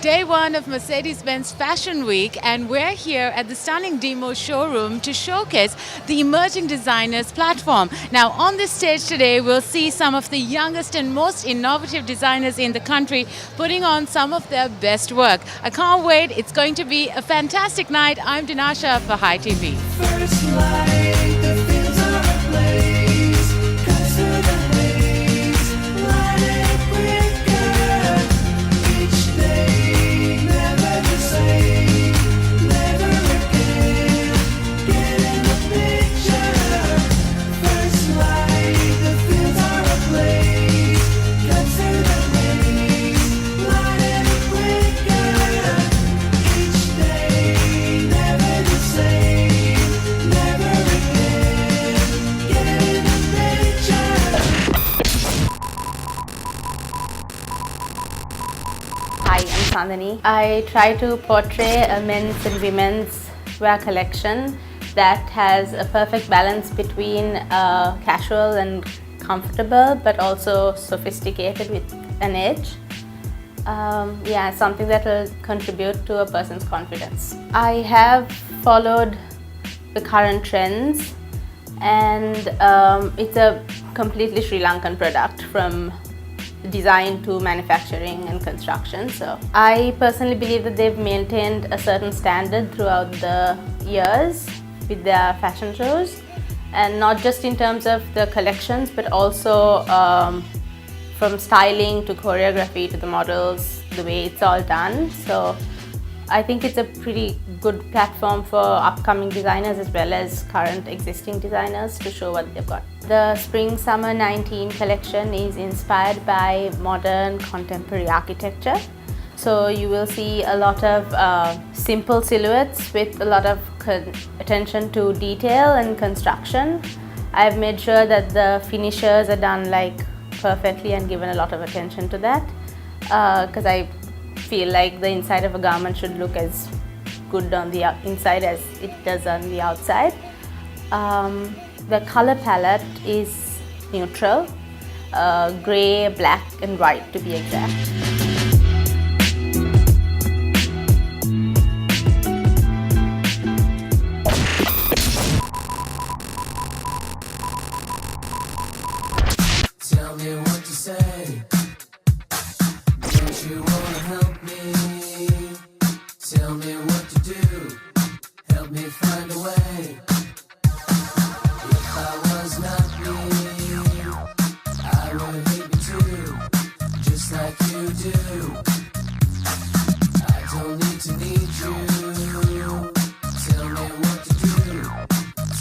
Day one of Mercedes-Benz Fashion Week, and we're here at the stunning demo showroom to showcase the Emerging Designers platform. Now, on this stage today, we'll see some of the youngest and most innovative designers in the country putting on some of their best work. I can't wait. It's going to be a fantastic night. I'm Dinasha for High TV. First light, the fields are ablaze, cuts through the haze, light it quicker, each day, never the same, never again, get in the picture. First light, the fields are ablaze, cuts through the haze, light it quicker, each day, never the same, never again, get in the picture. Hi, I'm Sandhani. I try to portray a men's and women's wear collection that has a perfect balance between casual and comfortable, but also sophisticated with an edge. Something that will contribute to a person's confidence. I have followed the current trends, and it's a completely Sri Lankan product from design to manufacturing and construction. So I personally believe that they've maintained a certain standard throughout the years with their fashion shows, and not just in terms of the collections, but also from styling to choreography to the models, the way it's all done. So I think it's a pretty good platform for upcoming designers as well as current existing designers to show what they've got. The Spring Summer 19 collection is inspired by modern contemporary architecture. So you will see a lot of simple silhouettes with a lot of attention to detail and construction. I've made sure that the finishes are done like perfectly and given a lot of attention to that, because I feel like the inside of a garment should look as good on the inside as it does on the outside. The color palette is neutral, gray, black and white to be exact. Tell me what to say. Don't you wanna help me? Tell me what to do. Help me find a way. If I was not me, I would hate me too, just like you do. I don't need to need you. Tell me what to do.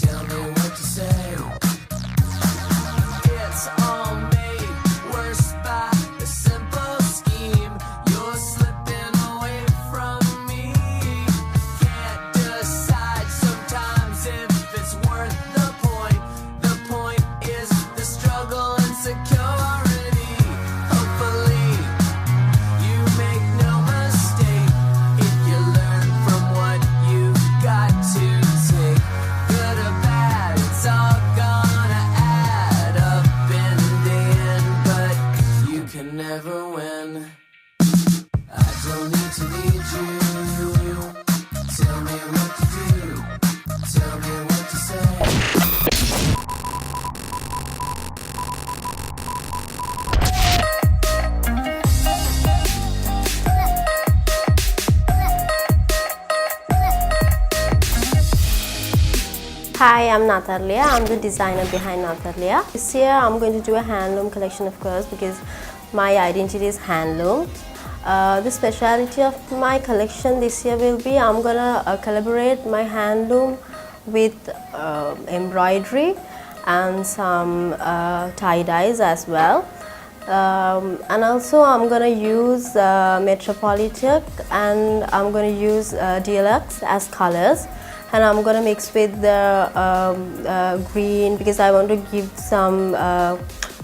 Tell me what to say. It's all made worse by a simple scheme. You're slipping away from me. Can't decide sometimes if it's worth the point. The point is the struggle and security. Hopefully, you make no mistake if you learn from what you've got to take. Good or bad, it's all gonna add up in the end, but you can never win. I don't need to lead you. Tell me what to do. Tell me what to say. Hi, I'm Natalia. I'm the designer behind Natalia. This year I'm going to do a handloom collection, of course, because my identity is handloom. The speciality of my collection this year will be I'm gonna collaborate my handloom with embroidery and some tie-dyes as well. And also I'm gonna use Metropolitan and I'm gonna use Deluxe as colors. And I'm gonna mix with the green because I want to give some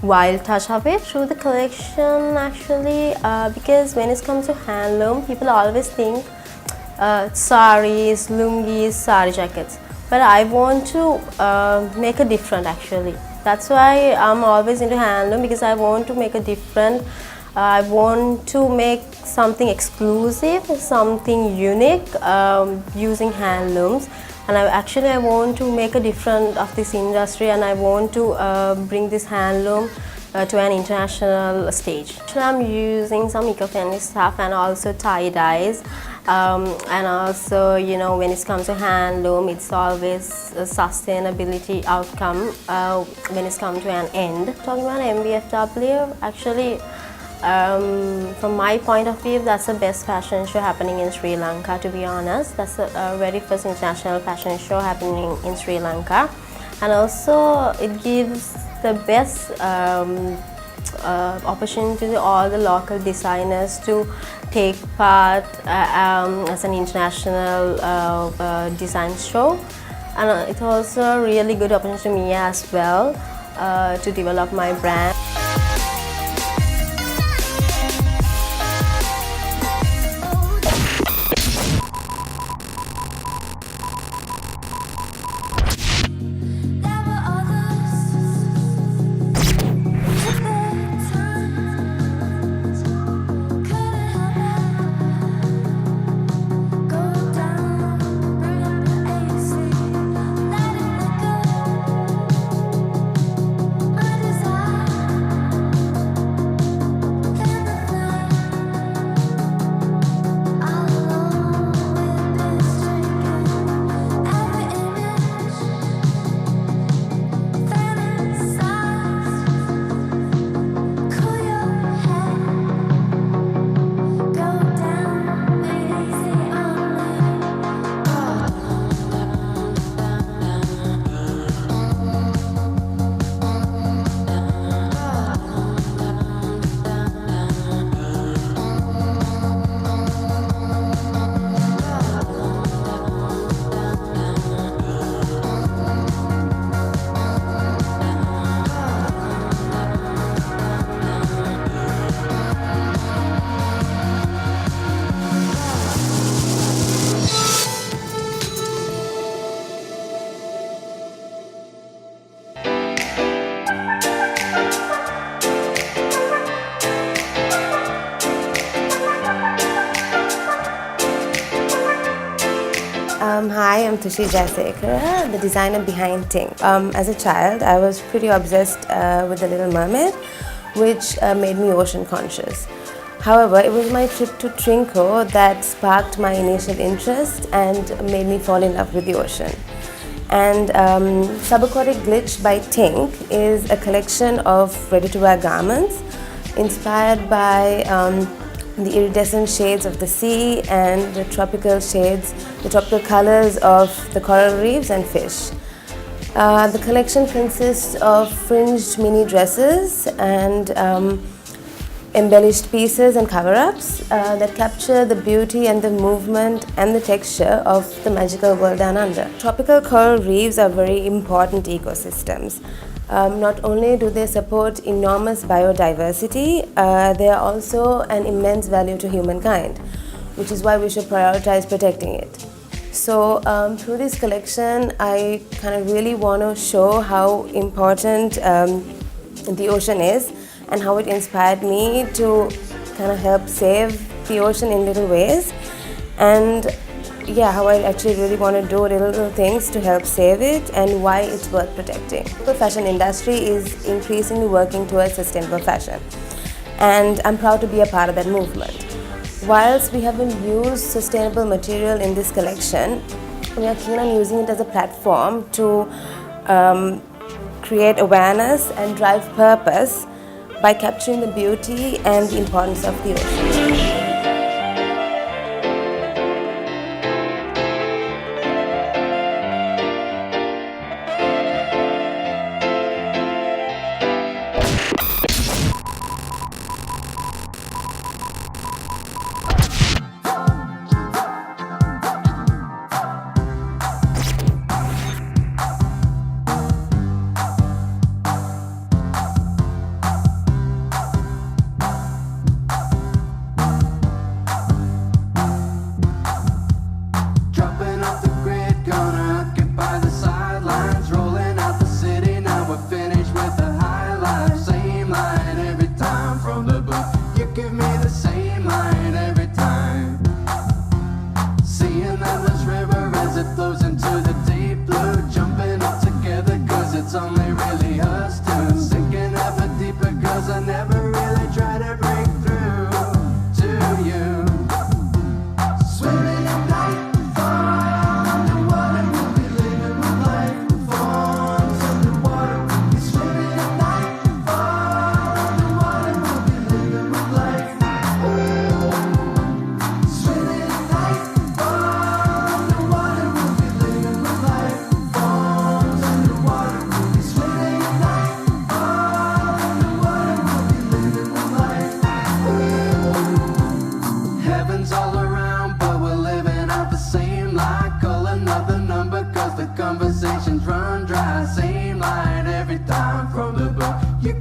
wild touch of it through the collection actually, because when it comes to handloom, people always think saris, lungis, sari jackets, but I want to make a different actually. That's why I'm always into handloom, because I want to make a different I want to make something exclusive, something unique using handlooms. And I want to make a difference of this industry, and I want to bring this handloom to an international stage. Actually, I'm using some eco-friendly stuff and also tie-dyes. And also, you know, when it comes to handloom, it's always a sustainability outcome when it's come to an end. Talking about MBFW, actually, from my point of view, that's the best fashion show happening in Sri Lanka, to be honest. That's the very first international fashion show happening in Sri Lanka. And also, it gives the best opportunity to all the local designers to take part as an international design show. And it's also a really good opportunity to me as well to develop my brand. Hi, I'm Tushi Jayasekara, the designer behind Ting. As a child, I was pretty obsessed with The Little Mermaid, which made me ocean conscious. However, it was my trip to Trinco that sparked my initial interest and made me fall in love with the ocean. And Subaquatic Glitch by Ting is a collection of ready-to-wear garments inspired by the iridescent shades of the sea and the tropical shades, the tropical colors of the coral reefs and fish. The collection consists of fringed mini dresses and embellished pieces and cover-ups that capture the beauty and the movement and the texture of the magical world down under. Tropical coral reefs are very important ecosystems. Not only do they support enormous biodiversity, they are also an immense value to humankind, which is why we should prioritize protecting it. So through this collection, I kind of really want to show how important the ocean is and how it inspired me to kind of help save the ocean in little ways, and yeah, how I actually really want to do little things to help save it and why it's worth protecting. The fashion industry is increasingly working towards sustainable fashion, and I'm proud to be a part of that movement. Whilst we haven't used sustainable material in this collection, we are keen on using it as a platform to create awareness and drive purpose by capturing the beauty and the importance of the ocean.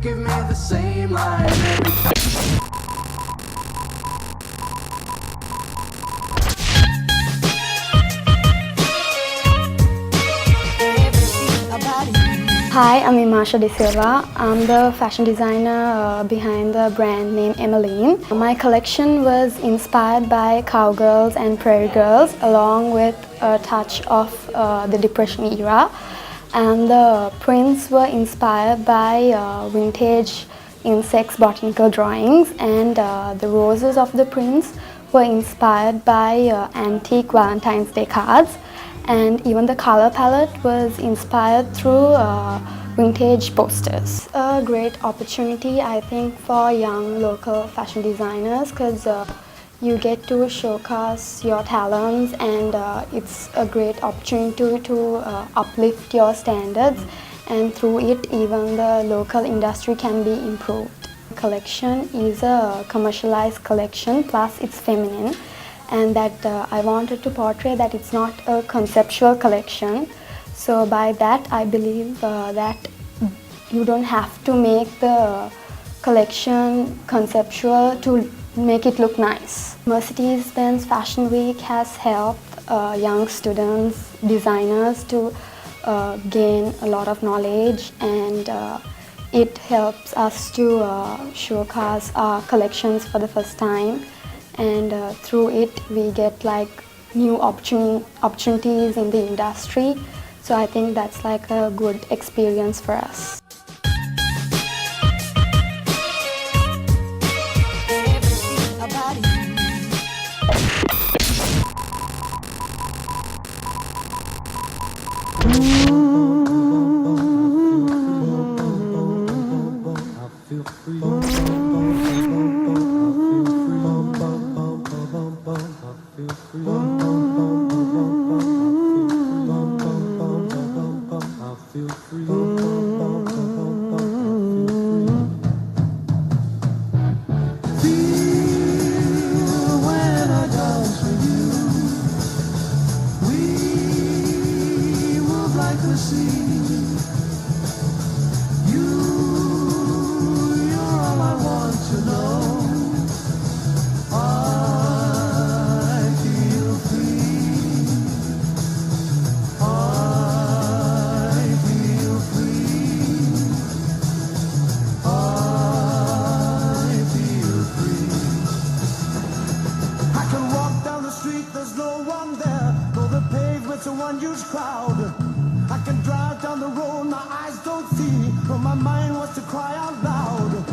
give me the same line every time. Hi, I'm Imasha De Silva. I'm the fashion designer behind the brand name Emmeline. My collection was inspired by cowgirls and prairie girls along with a touch of the Depression era. And the prints were inspired by vintage insects botanical drawings, and the roses of the prints were inspired by antique Valentine's Day cards. And even the color palette was inspired through vintage posters. A great opportunity, I think, for young local fashion designers, because you get to showcase your talents, and it's a great opportunity to uplift your standards, and through it even the local industry can be improved. Collection is a commercialized collection, plus it's feminine, and that I wanted to portray that it's not a conceptual collection. So by that I believe that you don't have to make the collection conceptual to make it look nice. Mercedes-Benz Fashion Week has helped young students, designers to gain a lot of knowledge, and it helps us to showcase our collections for the first time. And through it we get like new opportunities in the industry. So I think that's like a good experience for us. It's a one huge crowd. I can drive down the road, my eyes don't see, but my mind wants to cry out loud.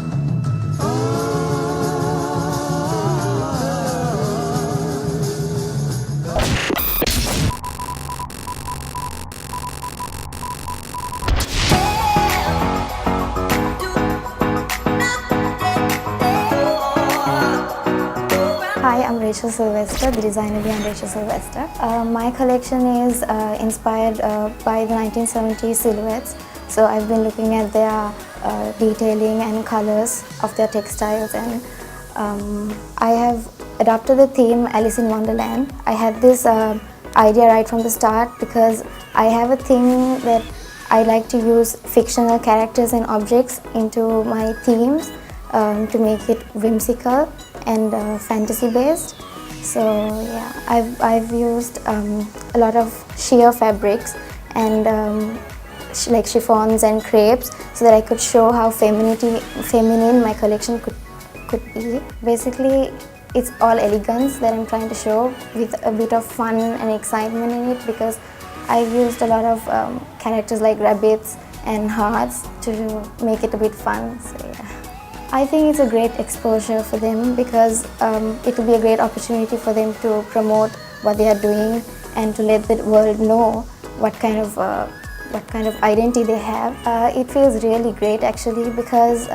Hi, I'm Rachel Sylvester, the designer behind Rachel Sylvester. My collection is inspired by the 1970s silhouettes. So I've been looking at their detailing and colors of their textiles, and I have adopted the theme Alice in Wonderland. I had this idea right from the start because I have a thing that I like to use fictional characters and objects into my themes to make it whimsical and fantasy based. So yeah, I've used a lot of sheer fabrics and like chiffons and crepes, so that I could show how feminine my collection could be. Basically, it's all elegance that I'm trying to show with a bit of fun and excitement in it, because I've used a lot of characters like rabbits and hearts to make it a bit fun. So yeah, I think it's a great exposure for them, because it will be a great opportunity for them to promote what they are doing and to let the world know what kind of identity they have. It feels really great actually, because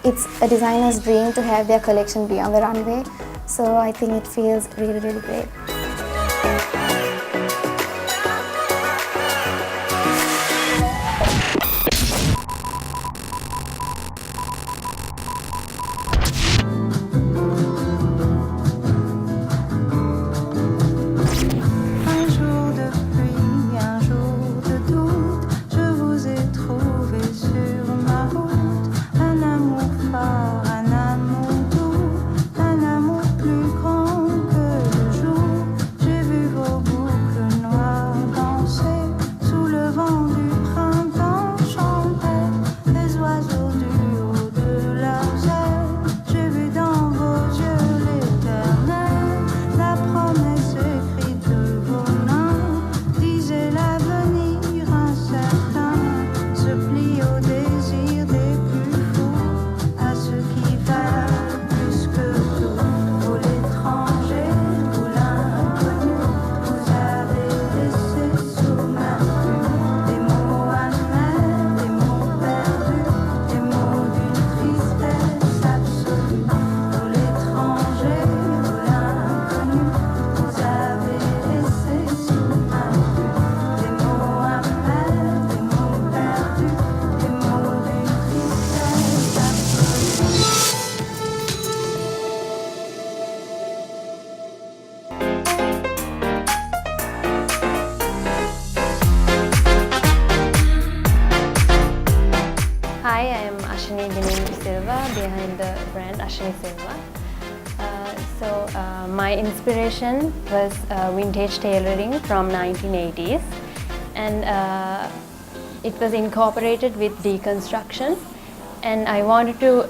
it's a designer's dream to have their collection be on the runway. So I think it feels really, really great. Un Silva, behind the brand Ashini Silva. My inspiration was vintage tailoring from 1980s, and it was incorporated with deconstruction, and I wanted to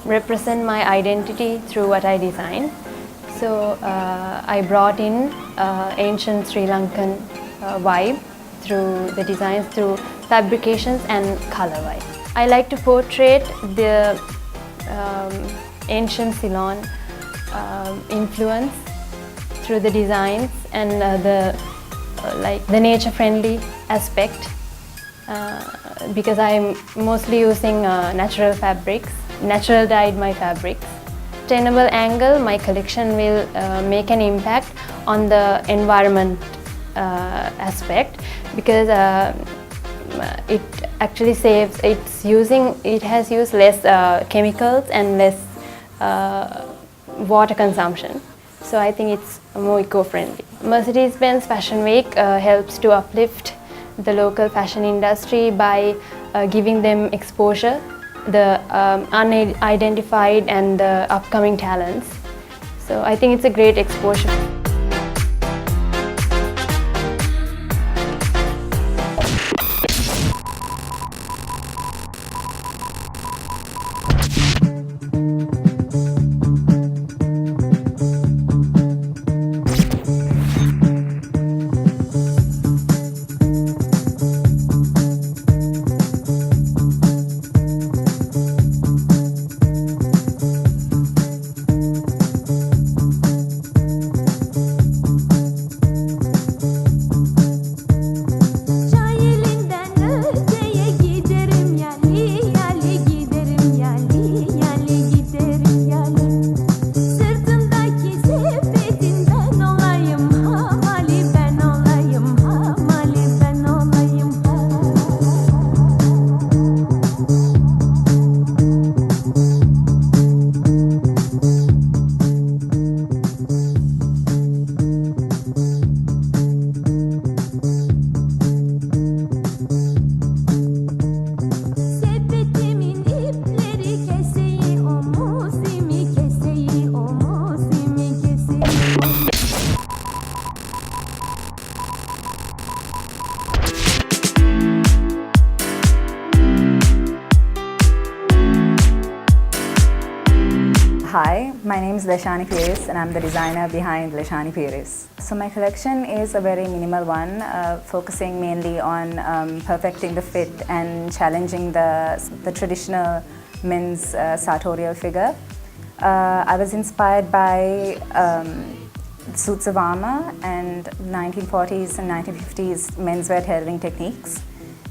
represent my identity through what I designed. So I brought in ancient Sri Lankan vibe through the designs, through fabrications and color vibe. I like to portray the ancient Ceylon influence through the designs and the nature-friendly aspect, because I'm mostly using natural fabrics, natural dyed my fabrics. Sustainable angle, my collection will make an impact on the environment aspect, because it actually saves, it has used less chemicals and less water consumption. So I think it's more eco-friendly. Mercedes-Benz Fashion Week helps to uplift the local fashion industry by giving them exposure, the unidentified and the upcoming talents. So I think it's a great exposure. Hi, my name is Leshani Pires and I'm the designer behind Leshani Pires. So my collection is a very minimal one, focusing mainly on perfecting the fit and challenging the traditional men's sartorial figure. I was inspired by suits of armor and 1940s and 1950s menswear tailoring techniques.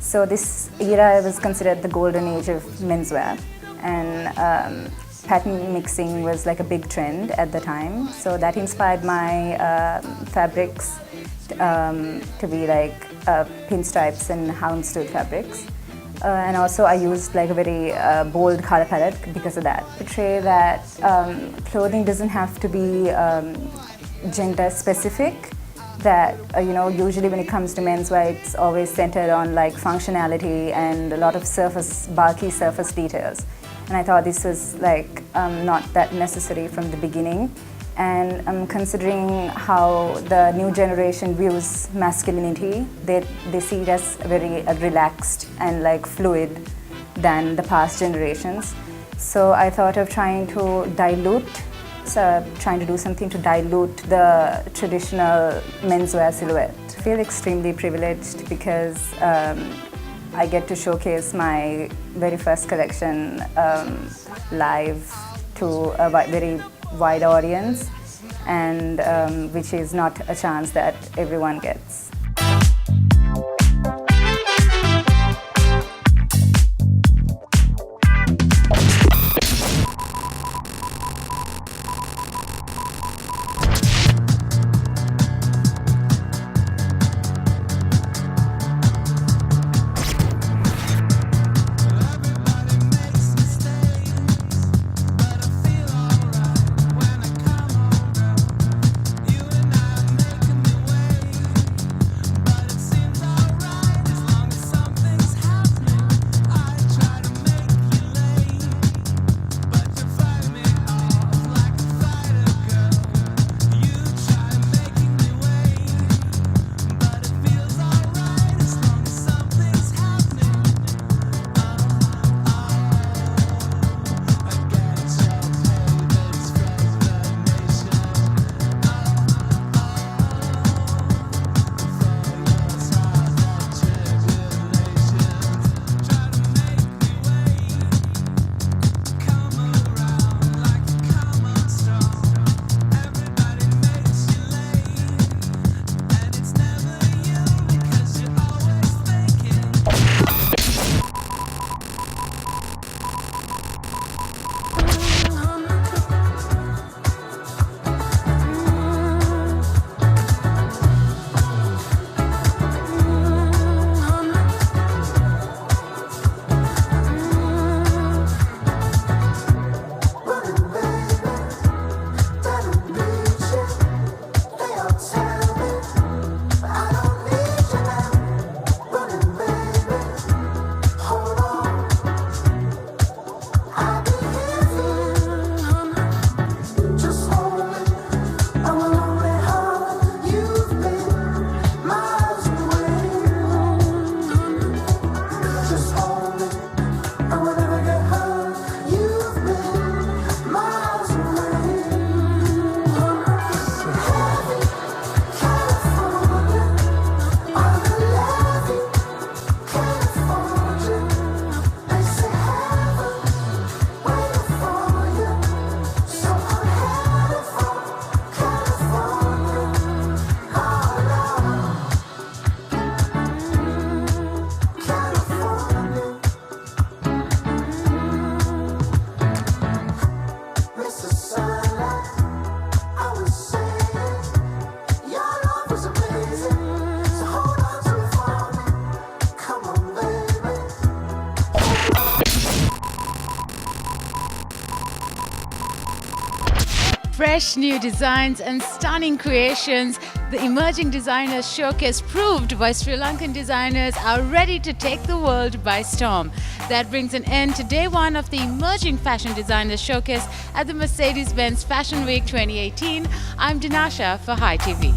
So this era was considered the golden age of menswear, and pattern mixing was like a big trend at the time. So that inspired my fabrics to be like pinstripes and houndstooth fabrics. And also I used like a very bold color palette because of that. Portray that clothing doesn't have to be gender specific. That usually when it comes to menswear, it's always centered on like functionality and a lot of bulky surface details. And I thought this was like not that necessary from the beginning. And considering how the new generation views masculinity, they see it as very relaxed and like fluid than the past generations. So I thought of trying to do something to dilute the traditional menswear silhouette. I feel extremely privileged because I get to showcase my very first collection live to a very wide audience, and which is not a chance that everyone gets. fresh new designs and stunning creations, the Emerging Designers Showcase proved why Sri Lankan designers are ready to take the world by storm. That brings an end to day one of the Emerging Fashion Designers Showcase at the Mercedes-Benz Fashion Week 2018. I'm Dinasha for High TV.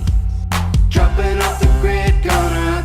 Dropping off the grid, gonna